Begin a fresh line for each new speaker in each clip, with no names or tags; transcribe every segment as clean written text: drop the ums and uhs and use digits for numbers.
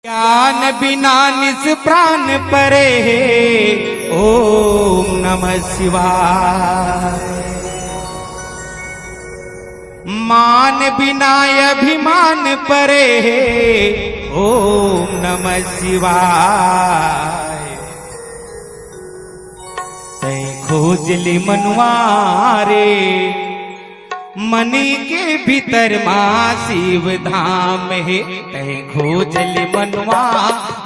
ज्ञान बिना निस प्राण परे ओम नमः शिवाय। मान बिना अभिमान परे ओम नमः शिवाय। तै खोजली मनवारे मनी के भीतर माँ शिव धाम है। तै खोजली मनवा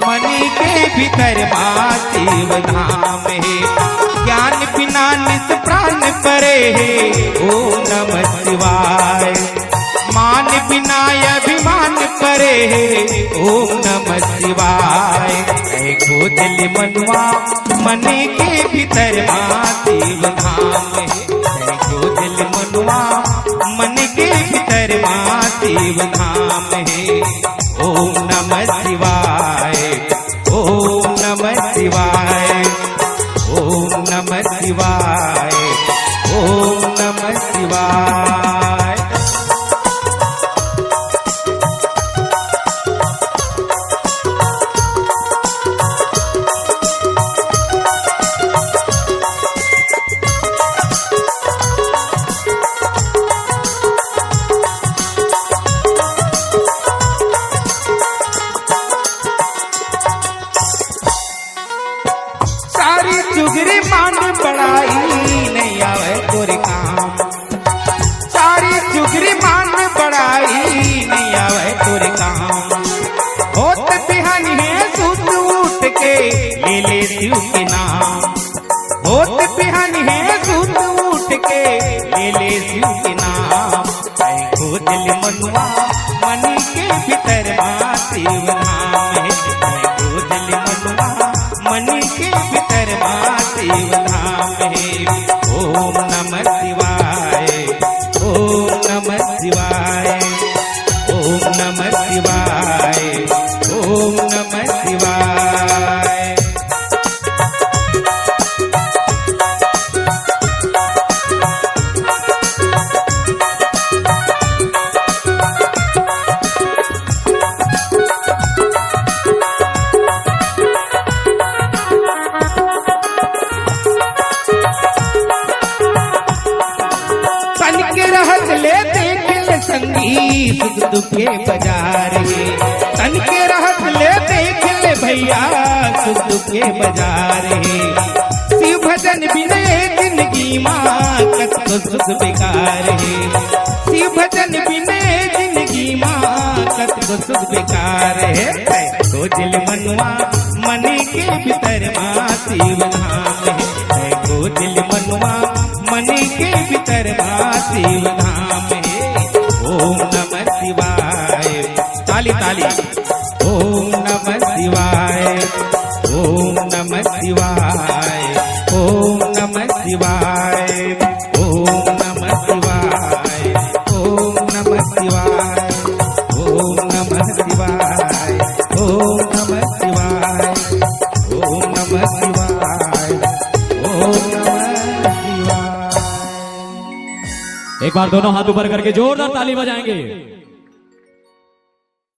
मनी के भीतर माँ शिव धाम है। ज्ञान बिना निस प्राण परे ओम नमः शिवाय। मान बिना अभिमान परे ओम नमः शिवाय। तै खोजली मनवा मनी के भीतर माँ शिव धाम है। तै खोजली मनवा मन के भीतर माँ शिव धाम है। ओम नमः शिवाय ओम नमः शिवाय ओम नमः शिवाय ओम नमः शिवाय। सारी चुगरी मान बड़ाई नहीं आवे तोरे काम। सारी चुगरी मान बड़ाई नहीं आवे तोरे काम। होत बिहान है सुत उठ के ले शिव के नाम। होत बिहान है सुत उठ के ले शिव के नाम। तै खोजल मनवा मनी के भीतर माँ शिव धाम है। तै खोजल मनवा मनी के भीतर माँ शिव धाम है। ओम नमः शिवाय ओम नमः शिवाय ओम नमः शिवाय ओम नमः शिवाय। रहत ले देख ले संगी सुख दुख के बाजार है। तन के रहत ले देख ले भैया सुख दुख के बाजार है। शिव भजन बिना जिंदगी माँ कत सुख बेकार है। शिव भजन बिना जिंदगी माँ कत सुख बेकार है। खोजल मनवा मनी के भीतर माँ शिव धाम है। खोजल मनवा मनी के भीतर माँ शिव धाम है। ओम नमः शिवाय ताली ताली ओम नमः शिवाय ओम नमः शिवाय ओम नमः शिवाय ओम नमः शिवाय ओम नमः शिवाय ओम नमः शिवाय ओम नमः शिवाय ओम नमः शिवाय ओम नमः शिवाय।
एक बार दोनों हाथ ऊपर करके जोरदार ताली बजाएंगे।